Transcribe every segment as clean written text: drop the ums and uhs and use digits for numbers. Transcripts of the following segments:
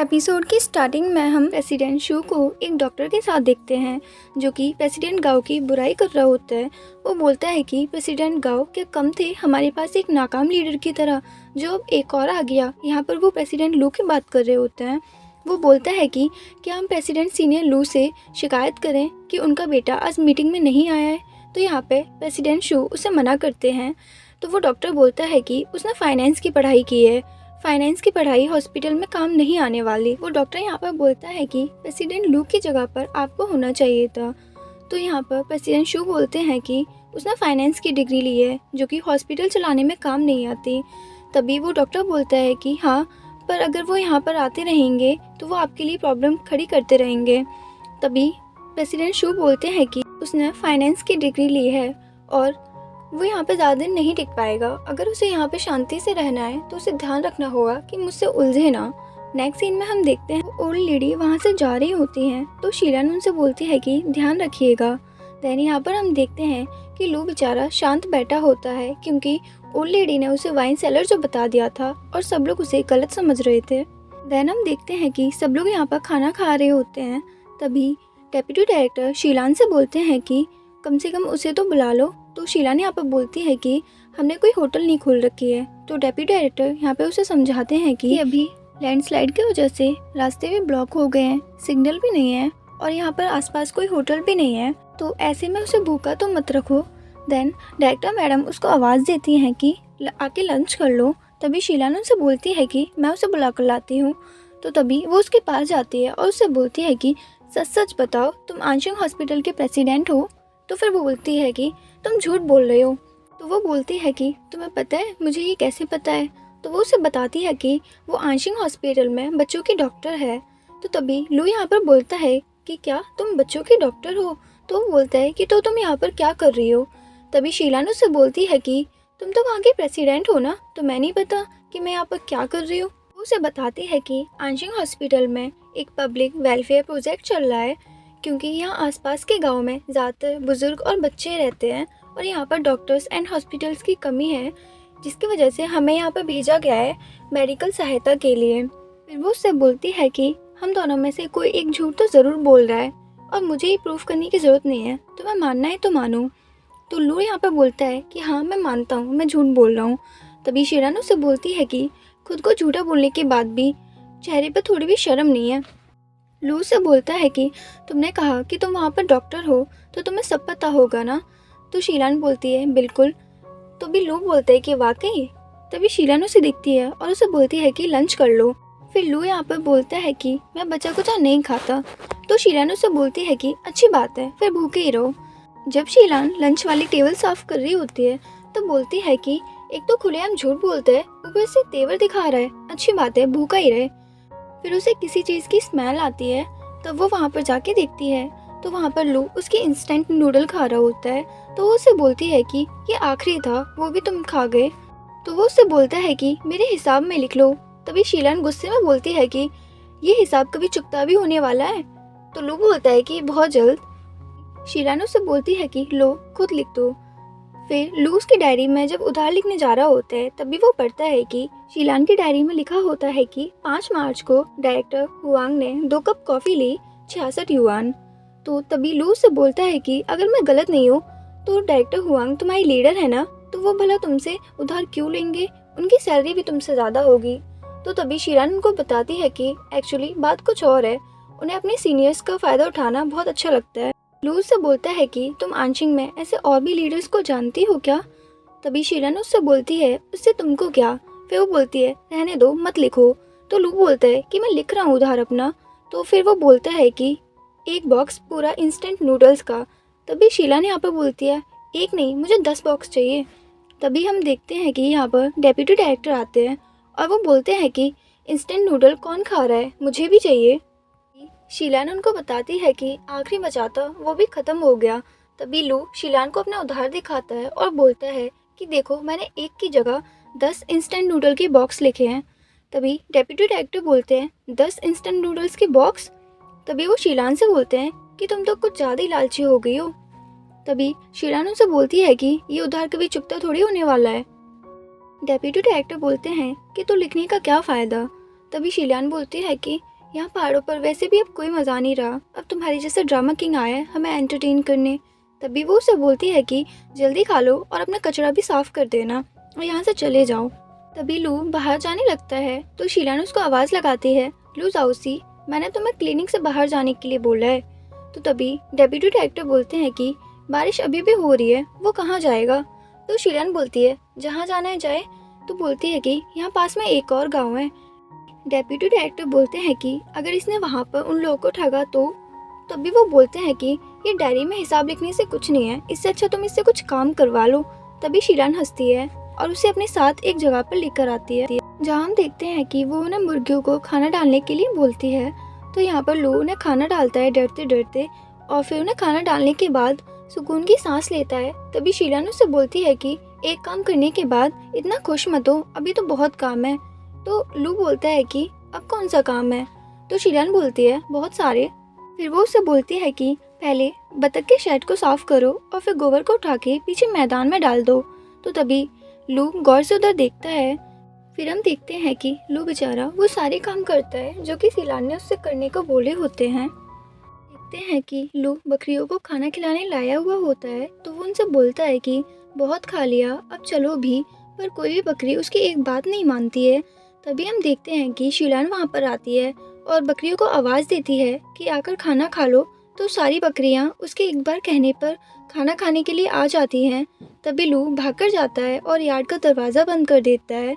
Episode की starting में हम प्रेसिडेंट शू को एक डॉक्टर के साथ देखते हैं जो कि प्रेसिडेंट गाओ की बुराई कर रहा होता है। वो बोलता है कि प्रेसिडेंट गाओ क्या कम थे हमारे पास एक नाकाम लीडर की तरह, जो अब एक और आ गया। यहाँ पर वो प्रेसिडेंट लू की बात कर रहे होते हैं। वो बोलता है कि क्या हम प्रेसिडेंट सीनियर लू से शिकायत करें कि उनका बेटा आज मीटिंग में नहीं आया है। तो यहाँ पे प्रेसिडेंट शू उसे मना करते हैं। तो वो डॉक्टर बोलता है कि उसने फाइनेंस की पढ़ाई की है, फाइनेंस की पढ़ाई हॉस्पिटल में काम नहीं आने वाली। वो डॉक्टर यहाँ पर बोलता है कि प्रेसिडेंट लू की जगह पर आपको होना चाहिए था। तो यहाँ पर प्रेसिडेंट शू बोलते हैं कि उसने फाइनेंस की डिग्री ली है जो कि हॉस्पिटल चलाने में काम नहीं आती। तभी वो डॉक्टर बोलता है कि हाँ, पर अगर वो यहाँ पर आते रहेंगे तो वो आपके लिए प्रॉब्लम खड़ी करते रहेंगे। तभी प्रेसिडेंट शू बोलते हैं कि उसने फाइनेंस की डिग्री ली है और वो यहाँ पे ज़्यादा दिन नहीं टिक पाएगा। अगर उसे यहाँ पे शांति से रहना है तो उसे ध्यान रखना होगा कि मुझसे उलझे ना। नेक्स्ट सीन में हम देखते हैं ओल्ड लेडी वहाँ से जा रही होती हैं तो शीलन उनसे बोलती है कि ध्यान रखिएगा। देन यहाँ पर हम देखते हैं कि लू बेचारा शांत बैठा होता है क्योंकि ओल्ड लेडी ने उसे वाइन सेलर जो बता दिया था और सब लोग उसे गलत समझ रहे थे। देन हम देखते हैं कि सब लोग यहाँ पर खाना खा रहे होते हैं। तभी डेप्यूटी डायरेक्टर शीलान से बोलते हैं कि कम से कम उसे तो बुला लो। तो शीलान यहाँ पर बोलती है कि हमने कोई होटल नहीं खोल रखी है। तो डेप्यूटी डायरेक्टर यहाँ पे उसे समझाते हैं कि अभी लैंडस्लाइड की वजह से रास्ते भी ब्लॉक हो गए हैं, सिग्नल भी नहीं है और यहाँ पर आसपास कोई होटल भी नहीं है, तो ऐसे में उसे भूखा तो मत रखो। देन डायरेक्टर मैडम उसको आवाज़ देती हैं कि आके लंच कर लो। तभी शीलान उनसे बोलती है कि मैं उसे बुला कर लाती हूँ। तो तभी वो उसके पास जाती है और उससे बोलती है कि सच सच बताओ, तुम आंशिक हॉस्पिटल के प्रेसिडेंट हो। तो फिर वो बोलती है कि तुम झूठ बोल रहे हो। तो वो बोलती है कि तुम्हें पता है मुझे ये कैसे पता है। तो वो उसे बताती है कि वो आंशिक हॉस्पिटल में बच्चों की डॉक्टर है। तो तभी लू यहाँ पर बोलता है कि क्या तुम बच्चों की डॉक्टर हो। तो वो बोलता है कि तो तुम यहाँ पर क्या कर रही हो। तभी शीलान उससे बोलती है कि तुम तो वहाँ के प्रेसिडेंट हो ना, तो मैं नहीं पता कि मैं यहाँ पर क्या कर रही हूँ। वो उसे बताती है कि आंशिक हॉस्पिटल में एक पब्लिक वेलफेयर प्रोजेक्ट चल रहा है क्योंकि यहाँ आसपास के गांव में ज़्यादातर बुजुर्ग और बच्चे रहते हैं और यहाँ पर डॉक्टर्स एंड हॉस्पिटल्स की कमी है, जिसकी वजह से हमें यहाँ पर भेजा गया है मेडिकल सहायता के लिए। फिर वो उससे बोलती है कि हम दोनों में से कोई एक झूठ तो ज़रूर बोल रहा है और मुझे ये प्रूफ करने की ज़रूरत नहीं है, तुम्हें मानना है तो मानो। तो लू यहाँ पर बोलता है कि हाँ मैं मानता हूँ, मैं झूठ बोल रहा हूँ। तभी शीलान उससे बोलती है कि खुद को झूठा बोलने के बाद भी चेहरे पर थोड़ी भी शर्म नहीं है। लू से बोलता है कि तुमने कहा कि तुम वहाँ पर डॉक्टर हो तो तुम्हें सब पता होगा ना। तो शीलान बोलती है बिल्कुल। तो भी लू बोलता है कि वाकई। तभी शीलान उसे दिखती है और उसे बोलती है कि लंच कर लो। फिर लू यहाँ पर बोलता है कि मैं बचा कुचा नहीं खाता। तो शीलान उसे बोलती है कि अच्छी बात है, फिर भूखे ही रहो। जब शीलान लंच वाली टेबल साफ कर रही होती है तो बोलती है कि एक तो खुलेआम झूठ बोलता है, ऊपर से तेवर दिखा रहा है, अच्छी बात है भूखा ही रहे। फिर उसे किसी चीज़ की स्मेल आती है, तब वो वहाँ पर जाके देखती है तो वहाँ पर लू उसके इंस्टेंट नूडल खा रहा होता है। तो वो उससे बोलती है कि ये आखिरी था, वो भी तुम खा गए। तो वो उससे बोलता है कि मेरे हिसाब में लिख लो। तभी शीलान गुस्से में बोलती है कि ये हिसाब कभी चुकता भी होने वाला है। तो लू बोलता है कि बहुत जल्द। शीलान उससे बोलती है कि लो खुद लिख दो। फिर लू उसकी डायरी में जब उधार लिखने जा रहा होता है तभी वो पढ़ता है कि शीलान की डायरी में लिखा होता है कि 5 मार्च को डायरेक्टर हुआंग ने 2 कप कॉफ़ी ली, 66 युआन। तो तभी लू से बोलता है कि अगर मैं गलत नहीं हूँ तो डायरेक्टर हुआंग तुम्हारी लीडर है ना, तो वो भला तुमसे उधार क्यों लेंगे, उनकी सैलरी भी तुमसे ज़्यादा होगी। तो तभी शीलान उनको बताती है कि एक्चुअली बात कुछ और है, उन्हें अपने सीनियर्स का फ़ायदा उठाना बहुत अच्छा लगता है। लू से बोलता है कि तुम आंशिक में ऐसे और भी लीडर्स को जानती हो क्या। तभी शीलान उससे बोलती है उससे तुमको क्या। फिर वो बोलती है रहने दो मत लिखो। तो लू बोलता है कि मैं लिख रहा हूँ उधार अपना। तो फिर वो बोलता है कि एक बॉक्स पूरा इंस्टेंट नूडल्स का। तभी शीलान यहाँ पर बोलती है एक नहीं, मुझे 10 बॉक्स चाहिए। तभी हम देखते हैं कि यहाँ पर डेप्यूटी डायरेक्टर आते हैं और वो बोलते हैं कि इंस्टेंट नूडल कौन खा रहा है, मुझे भी चाहिए। शीलान उनको बताती है कि आखिरी बचा था वो भी ख़त्म हो गया। तभी लू शीलान को अपना उधार दिखाता है और बोलता है कि देखो मैंने एक की जगह 10 इंस्टेंट नूडल के बॉक्स लिखे हैं। तभी डेप्यूटी डायरेक्टर बोलते हैं 10 इंस्टेंट नूडल्स के बॉक्स। तभी वो शीलान से बोलते हैं कि तुम तो कुछ ज़्यादा ही लालची हो गई हो। तभी शीलान उनसे बोलती है कि ये उधार कभी चुकता थोड़ी होने वाला है। डेप्यूटी डायरेक्टर बोलते हैं कि तो लिखने का क्या फ़ायदा। तभी शीलान बोलती है कि यहाँ पहाड़ों पर वैसे भी अब कोई मज़ा नहीं रहा, अब तुम्हारे जैसा ड्रामा किंग आया है हमें एंटरटेन करने। तभी वो उसे बोलती है कि जल्दी खा लो और अपना कचरा भी साफ कर देना और यहाँ से चले जाओ। तभी लू बाहर जाने लगता है तो शीला ने उसको आवाज़ लगाती है, लू जाओसी, मैंने तुम्हें क्लिनिक से बाहर जाने के लिए बोला है। तो तभी डेप्यूटी डायरेक्टर बोलते हैं कि बारिश अभी भी हो रही है, वो कहाँ जाएगा। तो शीलन बोलती है जहाँ जाना है जाए। तो बोलती है कि यहाँ पास में एक और गांव है। डेप्यूटी डायरेक्टर बोलते हैं कि अगर इसने वहाँ पर उन लोगों को ठगा तो। तभी वो बोलते हैं कि ये डायरी में हिसाब लिखने से कुछ नहीं है, इससे अच्छा तुम इससे कुछ काम करवा लो। तभी शीलन हंसती है और उसे अपने साथ एक जगह पर लेकर आती है जहाँ हम देखते हैं कि वो उन्हें मुर्गियों को खाना डालने के लिए बोलती है। तो यहाँ पर लू उन्हें खाना डालता है डरते डरते, और फिर उन्हें खाना डालने के बाद सुकून की सांस लेता है। तभी शीलन उससे बोलती है कि एक काम करने के बाद इतना खुश मत हो, अभी तो बहुत काम है। तो लू बोलता है कि अब कौन सा काम है। तो शीलन बोलती है बहुत सारे। फिर वो उससे बोलती है कि पहले बतख के शेड को साफ करो और फिर गोबर को उठा के पीछे मैदान में डाल दो। तो तभी लू गौर से उधर देखता है। फिर हम देखते हैं कि लू बेचारा वो सारे काम करता है जो कि शीलन ने उससे करने को बोले होते हैं। देखते हैं कि लू बकरियों को खाना खिलाने लाया हुआ होता है तो वो उनसे बोलता है कि बहुत खा लिया, अब चलो भी। पर कोई भी बकरी उसकी एक बात नहीं मानती है। तभी हम देखते हैं कि शीलन वहाँ पर आती है और बकरियों को आवाज़ देती है कि आकर खाना खा लो। तो सारी बकरियाँ उसके एक बार कहने पर खाना खाने के लिए आ जाती हैं। तभी लू भागकर जाता है और यार्ड का दरवाज़ा बंद कर देता है।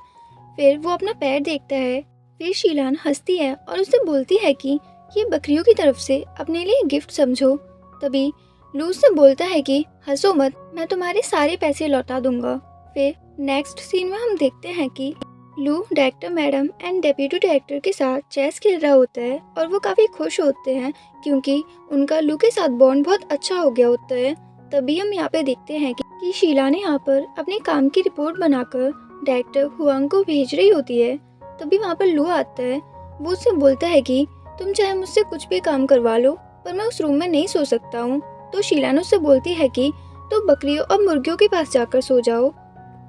फिर वो अपना पैर देखता है। फिर शीलन हंसती है और उससे बोलती है कि ये बकरियों की तरफ से अपने लिए गिफ्ट समझो। तभी लू उससे बोलता है कि हंसो मत, मैं तुम्हारे सारे पैसे लौटा दूंगा। फिर नेक्स्ट सीन में हम देखते हैं कि लू director madam and deputy director के साथ चेस खेल रहा होता है और वो काफ़ी खुश होते हैं क्योंकि उनका लू के साथ बॉन्ड बहुत अच्छा हो गया होता है। तभी हम यहाँ पे देखते हैं कि शीला ने यहाँ पर अपने काम की रिपोर्ट बनाकर डायरेक्टर हुआंग को भेज रही होती है। तभी वहाँ पर लू आता है। वो उससे बोलता है कि तुम चाहे मुझसे कुछ भी काम करवा लो पर मैं उस रूम में नहीं सो सकता हूँ। तो शीला ने उससे बोलती है कि तो बकरियों और मुर्गियों के पास जाकर सो जाओ।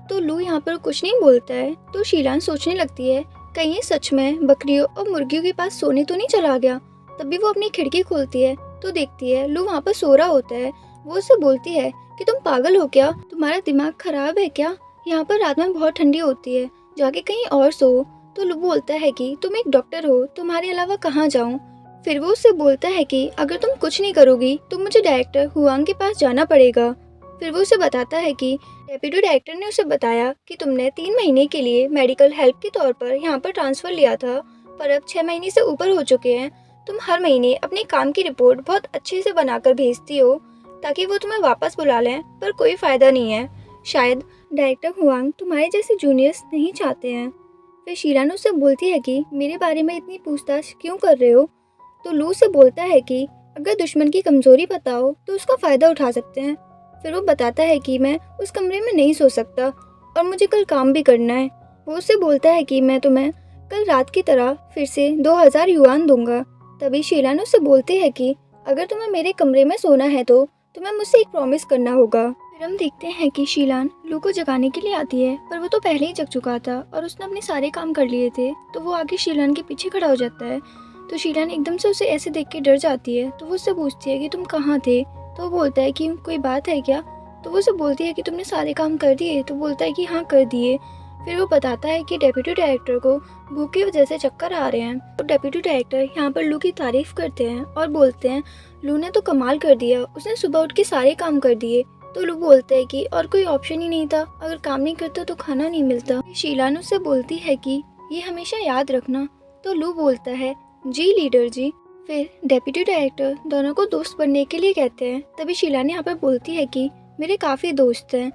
तो लू यहाँ पर कुछ नहीं बोलता है। तो शीलान सोचने लगती है कहीं ये सच में बकरियों और मुर्गियों के पास सोने तो नहीं चला गया। तभी वो अपनी खिड़की खोलती है तो देखती है लू वहाँ पर सो रहा होता है। वो उससे बोलती है कि तुम पागल हो क्या, तुम्हारा दिमाग खराब है क्या, यहाँ पर रात में बहुत ठंडी होती है, जाके कहीं और सो। तो लू बोलता है कि तुम एक डॉक्टर हो, तुम्हारे अलावा कहाँ जाऊँ। फिर वो उससे बोलता है कि अगर तुम कुछ नहीं करोगी तो मुझे डायरेक्टर हुआंग के पास जाना पड़ेगा। फिर वो उसे बताता है कि डेप्यूटी डायरेक्टर ने उसे बताया कि तुमने 3 महीने के लिए मेडिकल हेल्प के तौर पर यहाँ पर ट्रांसफ़र लिया था, पर अब 6 महीने से ऊपर हो चुके हैं। तुम हर महीने अपने काम की रिपोर्ट बहुत अच्छे से बनाकर भेजती हो ताकि वो तुम्हें वापस बुला लें, पर कोई फ़ायदा नहीं है। शायद डायरेक्टर हुआंग तुम्हारे जैसे जूनियर्स नहीं चाहते हैं। फिर शीलान उससे बोलती है कि मेरे बारे में इतनी पूछताछ क्यों कर रहे हो। तो लू से बोलता है कि अगर दुश्मन की कमज़ोरी पता हो तो उसका फ़ायदा उठा सकते हैं। फिर वो बताता है कि मैं उस कमरे में नहीं सो सकता और मुझे कल काम भी करना है। वो उससे बोलता है कि मैं तुम्हें कल रात की तरह फिर से 2000 युआन दूंगा। तभी शीलान उससे बोलती है कि अगर तुम्हें मेरे कमरे में सोना है तो तुम्हें मुझसे एक प्रॉमिस करना होगा। फिर हम देखते हैं कि शीलान लू को जगाने के लिए आती है, पर वो तो पहले ही जग चुका था और उसने अपने सारे काम कर लिए थे। तो वो आगे शीलान के पीछे खड़ा हो जाता है। तो शीलान एकदम से उसे ऐसे देख के डर जाती है। तो वो उससे पूछती है कि तुम कहाँ थे। तो वो बोलता है कि कोई बात है क्या। तो वो उसे बोलती है कि तुमने सारे काम कर दिए। तो बोलता है कि हाँ कर दिए। फिर वो बताता है कि डेप्यूटी डायरेक्टर को भूख की वजह से चक्कर आ रहे हैं। तो डेप्यूटी डायरेक्टर यहाँ पर लू की तारीफ करते हैं और बोलते हैं लू ने तो कमाल कर दिया, उसने सुबह उठ के सारे काम कर दिए। तो लू बोलता है कि और कोई ऑप्शन ही नहीं था, अगर काम नहीं करता तो खाना नहीं मिलता। शीलान उससे बोलती है कि ये हमेशा याद रखना। तो लू बोलता है जी लीडर जी। फिर डेप्यूटी डायरेक्टर दोनों को दोस्त बनने के लिए कहते हैं। तभी शीलान यहाँ पर बोलती है कि मेरे काफ़ी दोस्त हैं।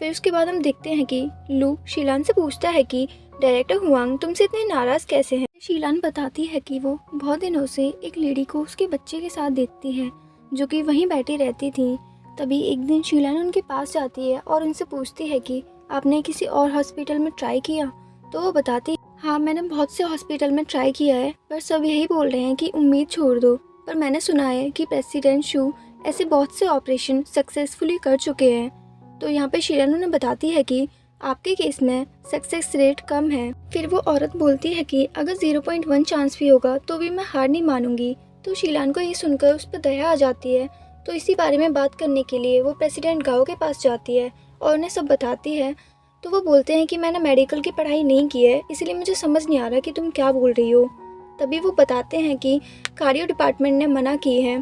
फिर उसके बाद हम देखते हैं कि लू शीलान से पूछता है कि डायरेक्टर हुआंग तुमसे इतने नाराज़ कैसे हैं। शीलान बताती है कि वो बहुत दिनों से एक लेडी को उसके बच्चे के साथ देखती है जो कि वहीं बैठी रहती थी। तभी एक दिन शीलान उनके पास जाती है और उनसे पूछती है कि आपने किसी और हॉस्पिटल में ट्राई किया। तो वो बताती हाँ मैंने बहुत से हॉस्पिटल में ट्राई किया है, पर सब यही बोल रहे हैं कि उम्मीद छोड़ दो। पर मैंने सुना है कि प्रेसिडेंट शू ऐसे बहुत से ऑपरेशन सक्सेसफुली कर चुके हैं। तो यहाँ पे शीलान उन्हें बताती है कि आपके केस में सक्सेस रेट कम है। फिर वो औरत बोलती है कि अगर 0.1 चांस भी होगा तो भी मैं हार नहीं मानूंगी। तो शीलान को ये सुनकर उस पर दया आ जाती है। तो इसी बारे में बात करने के लिए वो प्रेसिडेंट गाओ के पास जाती है और उन्हें सब बताती है। तो वो बोलते हैं कि मैंने मेडिकल की पढ़ाई नहीं की है, इसलिए मुझे समझ नहीं आ रहा कि तुम क्या बोल रही हो। तभी वो बताते हैं कि कार्डियो डिपार्टमेंट ने मना की है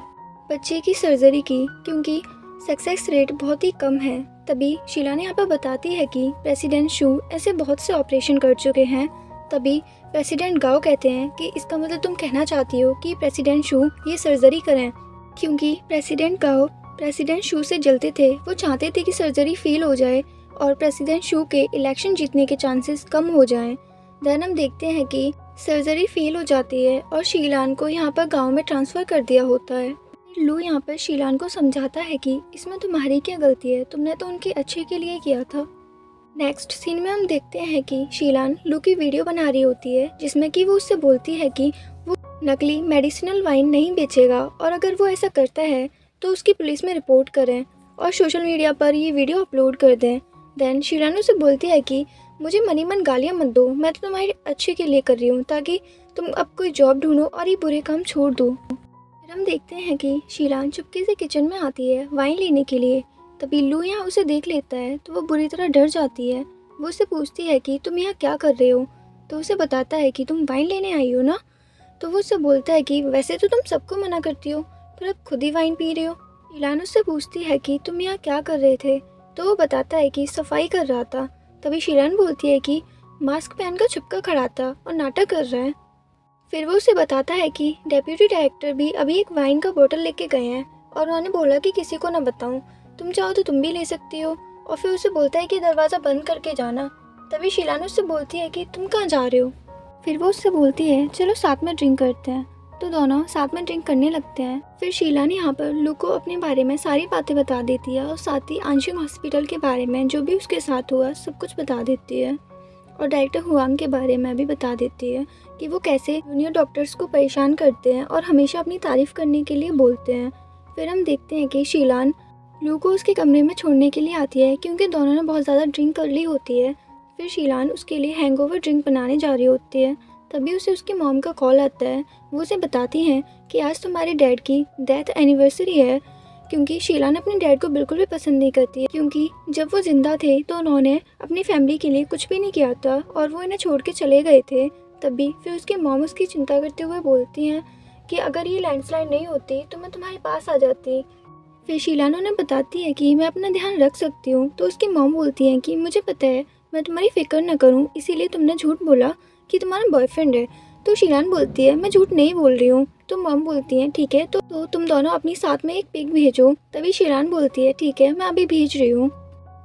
बच्चे की सर्जरी की, क्योंकि सक्सेस रेट बहुत ही कम है। तभी शीलान यहाँ पर बताती है कि प्रेसिडेंट शू ऐसे बहुत से ऑपरेशन कर चुके हैं। तभी प्रेसिडेंट गाओ कहते हैं कि इसका मतलब तुम कहना चाहती हो कि प्रेसिडेंट शू ये सर्जरी करें, क्योंकि प्रेसिडेंट गाओ प्रेसिडेंट शू से जलते थे। वो चाहते थे कि सर्जरी फेल हो जाए और प्रेसिडेंट शू के इलेक्शन जीतने के चांसेस कम हो जाएं। देन हम देखते हैं कि सर्जरी फेल हो जाती है और शीलान को यहाँ पर गांव में ट्रांसफ़र कर दिया होता है। लू यहाँ पर शीलान को समझाता है कि इसमें तुम्हारी क्या गलती है, तुमने तो उनके अच्छे के लिए किया था। नेक्स्ट सीन में हम देखते हैं कि शीलान लू की वीडियो बना रही होती है, जिसमें कि वो उससे बोलती है कि वो नकली मेडिसिनल वाइन नहीं बेचेगा और अगर वो ऐसा करता है तो उसकी पुलिस में रिपोर्ट करें और सोशल मीडिया पर ये वीडियो अपलोड कर दें। देन शीलान उसे बोलती है कि मुझे मनी मन गालियाँ मत दो, मैं तो तुम्हारे अच्छे के लिए कर रही हूँ ताकि तुम अब कोई जॉब ढूंढो और ये बुरे काम छोड़ दो। फिर हम देखते हैं कि शीलान चुपके से किचन में आती है वाइन लेने के लिए। तभी लू यहाँ उसे देख लेता है तो वो बुरी तरह डर जाती है। वो उससे पूछती है कि तुम यहाँ क्या कर रहे हो, तो उसे बताता है कि तुम वाइन लेने आई हो ना। तो वो उससे बोलता है कि वैसे तो तुम सबको मना करती हो, पर अब खुद ही वाइन पी रहे हो। शीलान उससे पूछती है कि तुम यहाँ क्या कर रहे थे, तो वो बताता है कि सफाई कर रहा था। तभी शीलान बोलती है कि मास्क पहनकर छुपकर खड़ा था और नाटक कर रहा है। फिर वो उसे बताता है कि डेप्यूटी डायरेक्टर भी अभी एक वाइन का बोतल लेके गए हैं और उन्होंने बोला कि किसी को ना बताऊं, तुम चाहो तो तुम भी ले सकती हो। और फिर उसे बोलता है कि दरवाज़ा बंद करके जाना। तभी शीलान उससे बोलती है कि तुम कहाँ जा रहे हो। फिर वो उससे बोलती है चलो साथ में ड्रिंक करते हैं। तो दोनों साथ में ड्रिंक करने लगते हैं। फिर शीलान यहाँ पर लू को अपने बारे में सारी बातें बता देती है और साथ ही आंशिक हॉस्पिटल के बारे में जो भी उसके साथ हुआ सब कुछ बता देती है और डायरेक्टर हुआंग के बारे में भी बता देती है कि वो कैसे जूनियर डॉक्टर्स को परेशान करते हैं और हमेशा अपनी तारीफ़ करने के लिए बोलते हैं। फिर हम देखते हैं कि शीलान लू को उसके कमरे में छोड़ने के लिए आती है, क्योंकि दोनों ने बहुत ज़्यादा ड्रिंक कर ली होती है। फिर शीलान उसके लिए हैंगओवर ड्रिंक बनाने जा रही होती है। तभी उसे उसकी मॉम का कॉल आता है। वो उसे बताती हैं कि आज तुम्हारे डैड की डेथ एनिवर्सरी है, क्योंकि शीलान अपने डैड को बिल्कुल भी पसंद नहीं करती है, क्योंकि जब वो जिंदा थे तो उन्होंने अपनी फैमिली के लिए कुछ भी नहीं किया था और वो इन्हें छोड़ के चले गए थे। तभी फिर उसकी मॉम उसकी चिंता करते हुए बोलती हैं कि अगर ये लैंडस्लाइड नहीं होती तो मैं तुम्हारे पास आ जाती। फिर शीलान उन्हें बताती है कि मैं अपना ध्यान रख सकती हूँ। तो उसकी मॉम बोलती है कि मुझे पता है मैं तुम्हारी फिक्र न करूँ, इसीलिए तुमने झूठ बोला कि तुम्हारा बॉयफ्रेंड है। तो शीलान बोलती है मैं झूठ नहीं बोल रही हूँ। तो मॉम बोलती है ठीक है, तो तुम दोनों अपनी साथ में एक पिग भेजो। तभी शीलान बोलती है ठीक है, मैं अभी भेज रही हूँ।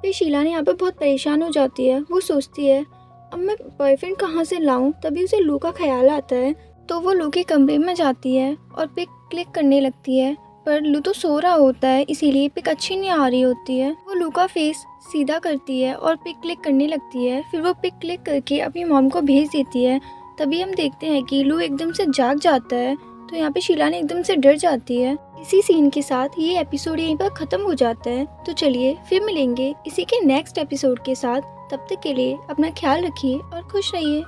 फिर शीलान यहाँ पर बहुत परेशान हो जाती है। वो सोचती है अब मैं बॉयफ्रेंड कहाँ से लाऊं। तभी उसे लू का ख्याल आता है, तो वो लू के कमरे में जाती है और पिक क्लिक करने लगती है, पर लू तो सो रहा होता है, इसीलिए पिक अच्छी नहीं आ रही होती है। वो लू का फेस सीधा करती है और पिक क्लिक करने लगती है। फिर वो पिक क्लिक करके अपनी मॉम को भेज देती है। तभी हम देखते हैं कि लू एकदम से जाग जाता है, तो यहाँ पे शीलान एकदम से डर जाती है। इसी सीन के साथ ये एपिसोड यहीं पर ख़त्म हो जाता है। तो चलिए फिर मिलेंगे इसी के नेक्स्ट एपिसोड के साथ। तब तक के लिए अपना ख्याल रखिए और खुश रहिए।